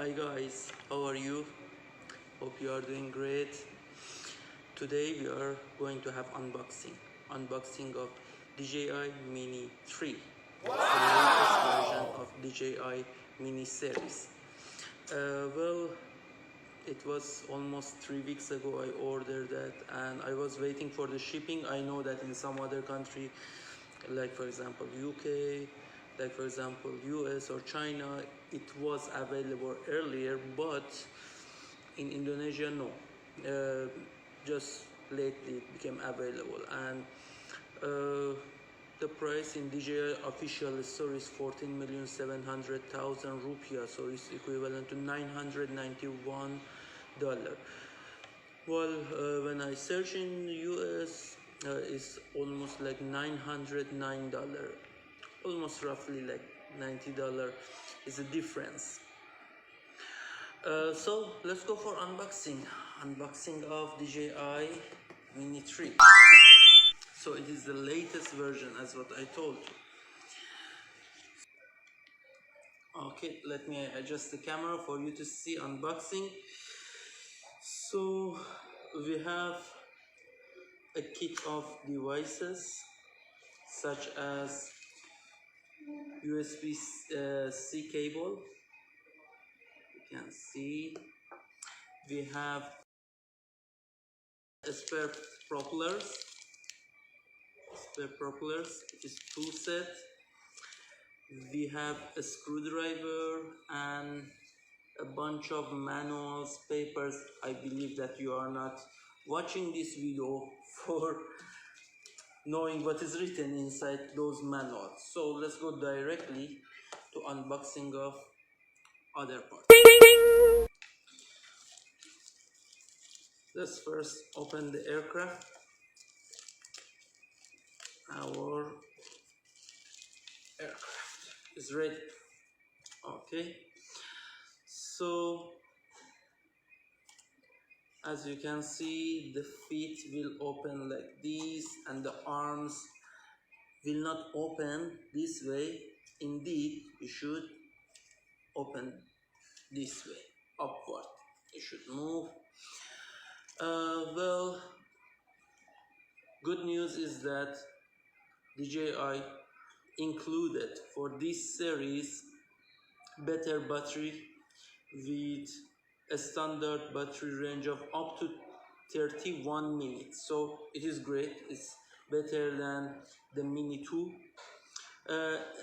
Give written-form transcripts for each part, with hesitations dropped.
Hi guys, how are you? Hope you are doing great. Today we are going to have unboxing of DJI Mini 3. It's the latest version of DJI Mini series. Well, it was almost 3 weeks ago I ordered that, and I was waiting for the shipping. I know that in some other country, like for example UK, like for example US or China, it was available earlier, but in Indonesia no. Just lately it became available, and the price in DJI official store is 14,700,000 rupiah, so it's equivalent to $991. Well, when I search in US, it's almost like $909, almost roughly like $90 is the difference. So let's go for unboxing of DJI Mini 3. So it is the latest version, as what I told you. Okay, let me adjust the camera for you to see unboxing. So we have a kit of devices such as USB-C cable. You can see we have spare propellers. It is two set. We have a screwdriver and a bunch of manuals, papers. I believe that you are not watching this video for knowing what is written inside those manuals. So let's go directly to unboxing of other parts. Let's first open the aircraft. Our aircraft is ready. Okay, so as you can see, the feet will open like this and the arms will not open this way. Indeed, you should open this way, upward. You should move. Well, good news is that DJI included for this series better battery with a standard battery range of up to 31 minutes. So it is great. It's better than the Mini 2.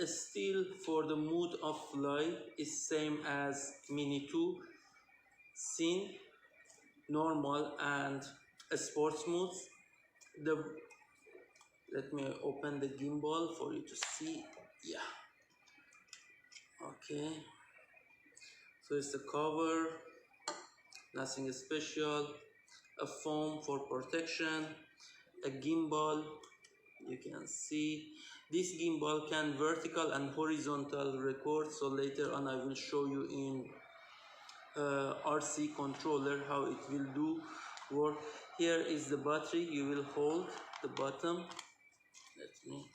Still, for the mode of flight is same as Mini 2, scene, normal, and sports modes. Let me open the gimbal for you to see. Yeah, okay, so it's the cover, nothing special, a foam for protection, a gimbal. You can see this gimbal can vertical and horizontal record, so later on I will show you in RC controller how it will do work. Here is the battery. You will hold the bottom. Let me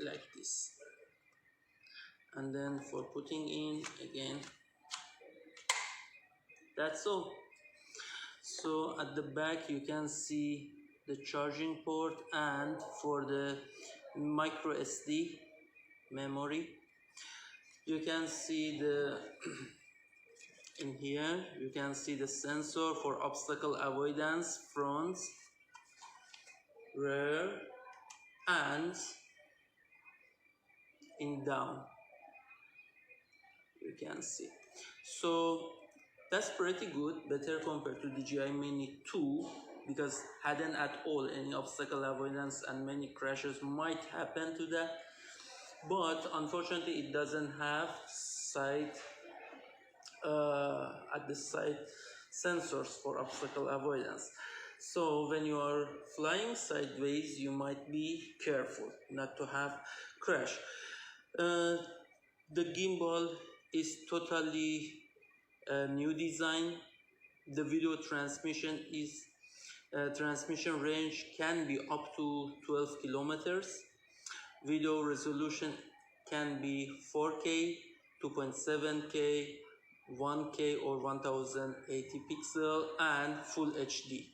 like this, and then for putting in again, that's all. So at the back you can see the charging port, and for the micro SD memory you can see the in here you can see the sensor for obstacle avoidance, front, rear, and in down you can see. So that's pretty good, better compared to DJI Mini 2, because hadn't at all any obstacle avoidance and many crashes might happen to that. But unfortunately it doesn't have at the side sensors for obstacle avoidance. So when you are flying sideways, you might be careful not to have crash. The gimbal is totally a new design. The video transmission range can be up to 12 kilometers. Video resolution can be 4K, 2.7K, 1K or 1080 pixel, and full HD.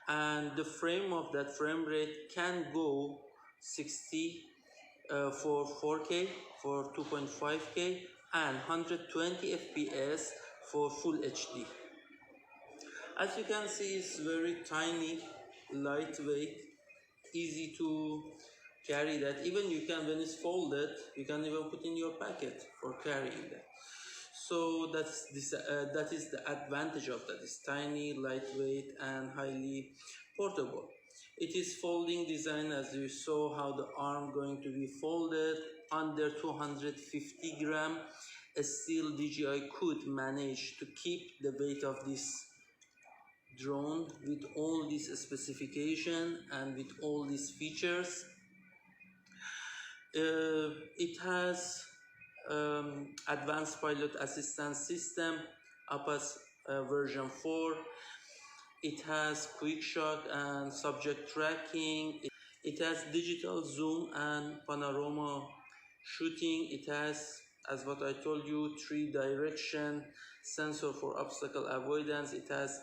And the frame of that frame rate can go 60 for 4K, for 2.5K, and 120 FPS for full HD. As you can see, it's very tiny, lightweight, easy to carry that. Even you can, when it's folded, you can even put in your pocket for carrying that. So that is the advantage of that. It's tiny, lightweight, and highly portable. It is folding design, as you saw how the arm going to be folded under 250 gram. Still DJI could manage to keep the weight of this drone with all this specification and with all these features. It has advanced pilot assistance system, APAS version 4. It has quick shot and subject tracking. It has digital zoom and panorama shooting. It has, as what I told you, 3 direction sensor for obstacle avoidance. It has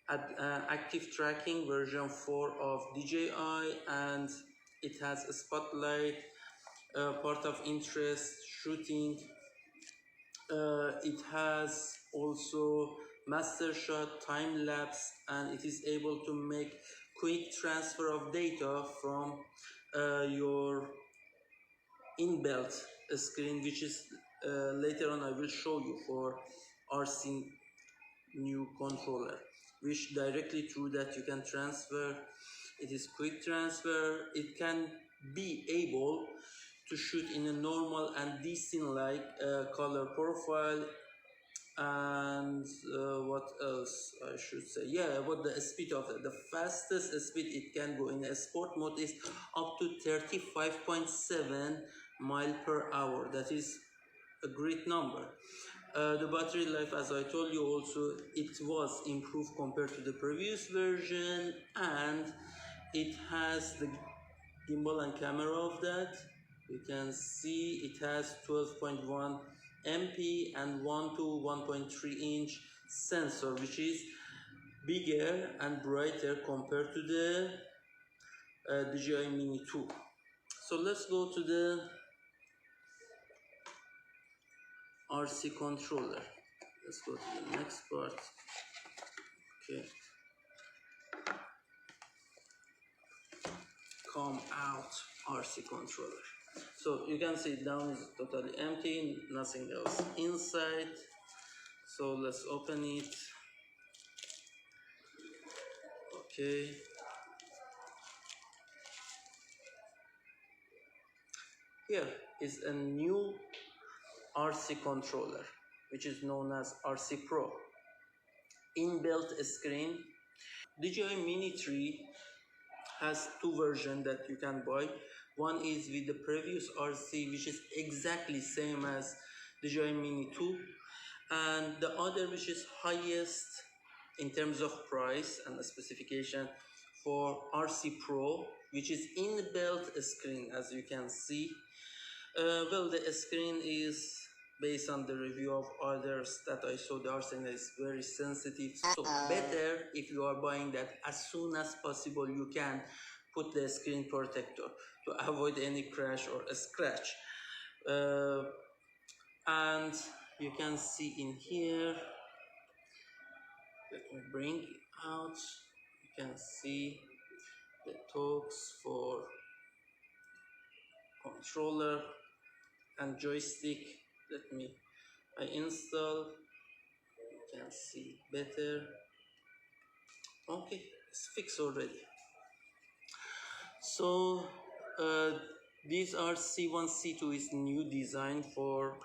active tracking version 4 of DJI, and it has a spotlight, part of interest, shooting. It has also master shot, time lapse, and it is able to make quick transfer of data from your inbuilt screen, which is later on I will show you for RC new controller, which directly through that you can transfer. It is quick transfer. It can be able to shoot in a normal and decent like color profile. And what else I should say? Yeah, about the speed of it. The fastest speed it can go in a sport mode is up to 35.7 mile per hour. That is a great number. The battery life, as I told you also, it was improved compared to the previous version, and it has the gimbal and camera of that. You can see it has 12.1 MP and 1 to 1.3 inch sensor, which is bigger and brighter compared to the DJI Mini 2. So let's go to the RC controller. Let's go to the next part. Okay. Come out RC controller. So you can see down is totally empty, nothing else inside. So let's open it. Okay. Here is a new RC controller, which is known as RC Pro. Inbuilt screen. DJI Mini 3 has 2 versions that you can buy. One is with the previous RC, which is exactly same as DJI Mini 2, and the other, which is highest in terms of price and specification, for RC Pro, which is inbuilt screen, as you can see. Well, the screen is based on the review of others that I saw. The RC is very sensitive, so better if you are buying that as soon as possible you can put the screen protector to avoid any crash or a scratch. And you can see in here, let me bring it out. You can see the talks for controller and joystick. I install. You can see better. Okay, it's fixed already. So these are C1, C2 is new design for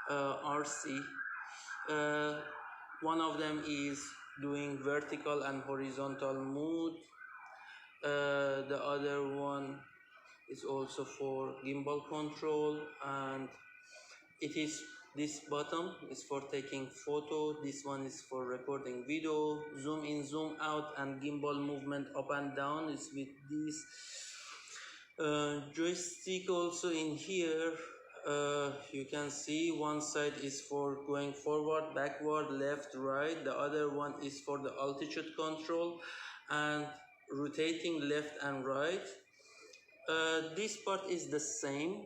RC. One of them is doing vertical and horizontal mode. The other one is also for gimbal control, and it is this bottom is for taking photo, this one is for recording video, zoom in, zoom out, and gimbal movement up and down is with this Joystick also in here. You can see one side is for going forward, backward, left, right. The other one is for the altitude control and rotating left and right. This part is the same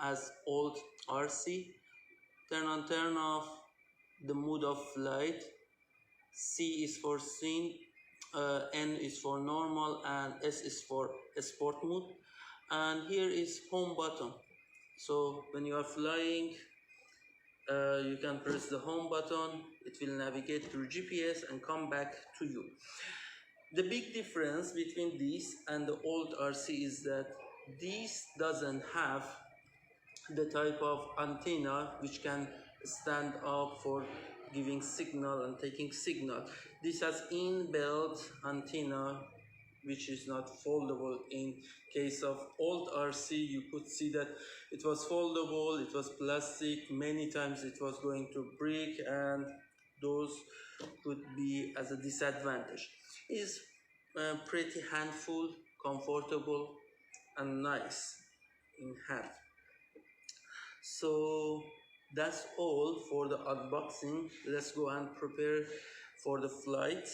as old RC. Turn on, turn off, the mode of flight. C is for scene, N is for normal, and S is for sport mode. And here is home button. So when you are flying, you can press the home button. It will navigate through GPS and come back to you. The big difference between this and the old RC is that this doesn't have the type of antenna which can stand up for giving signal and taking signal. This has inbuilt antenna which is not foldable. In case of old RC, you could see that it was foldable, it was plastic, many times it was going to break, and those could be as a disadvantage. It's pretty handful, comfortable and nice in hand. So that's all for the unboxing. Let's go and prepare for the flight,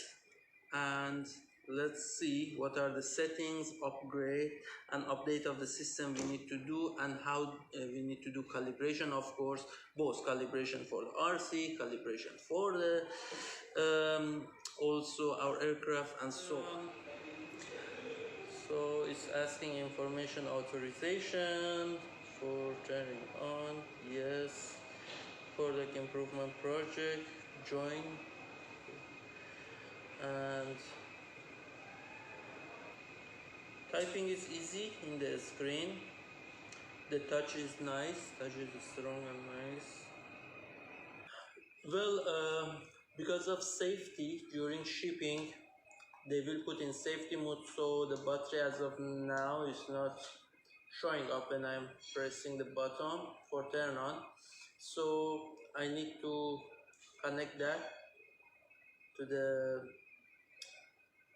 and let's see what are the settings, upgrade and update of the system we need to do, and how we need to do calibration, of course, both calibration for the RC, calibration for the also our aircraft and so on. So it's asking information authorization for turning on, yes. Product improvement project, join, and typing is easy in the screen. The touch is nice, touch is strong and nice. Well, because of safety during shipping, they will put in safety mode, so the battery as of now is not showing up when I'm pressing the button for turn on. So I need to connect that to the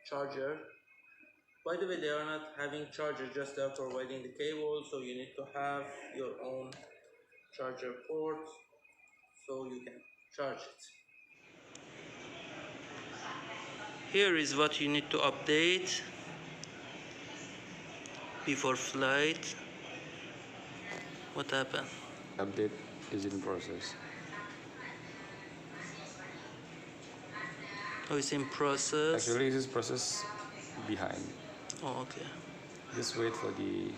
charger. By the way, they are not having charger, just they are providing the cable, so you need to have your own charger port so you can charge it. Here is what you need to update before flight. What happened? Update is in process. Oh, it's in process. Actually, this is process behind. Oh, okay. Just wait for the.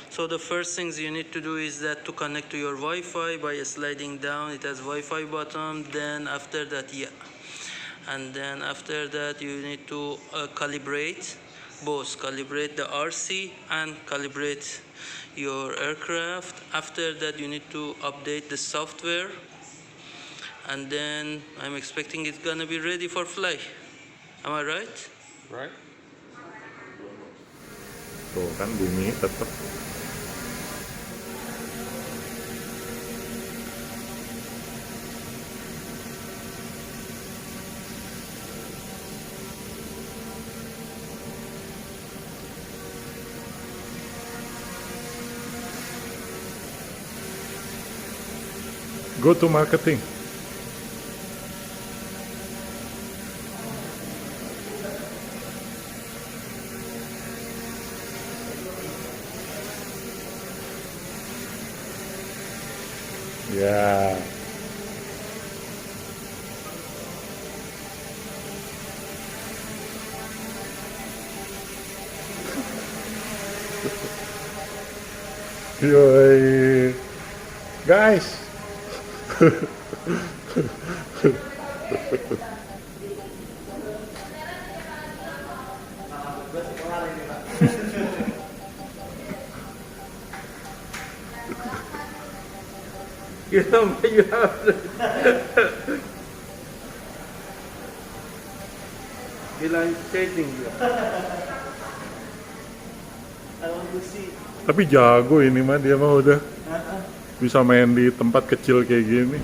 So the first things you need to do is that to connect to your Wi-Fi by sliding down. It has Wi-Fi button. Then after that, yeah. And then after that, you need to calibrate both. Calibrate the RC and calibrate your aircraft. After that, you need to update the software. And then I'm expecting it's gonna be ready for fly. Am I right? Right. Tuh kan bunyi tetap. Go to marketing. Yeah. Yoi. Guys. You have I'm chasing you. I want to see. Tapi jago ini mah, dia mah udah bisa main di tempat kecil kayak gini.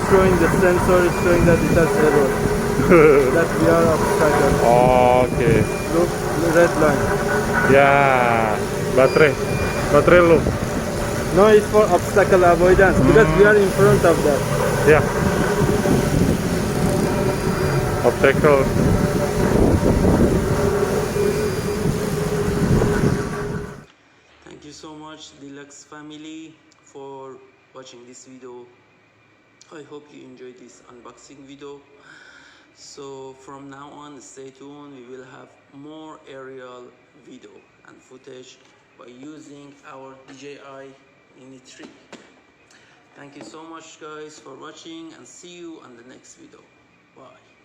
showing the sensor is showing that it has error. That we are obstacle. Okay. Look, the red line. Ya, baterai low. No, it's for obstacle avoidance because we are in front of that. Ya. Obstacle. Thank you so much, Deluxe family, for watching this video. I hope you enjoyed this unboxing video. So from now on, stay tuned. We will have more aerial video and footage by using our DJI Mini 3. Thank you so much guys for watching, and see you on the next video. Bye.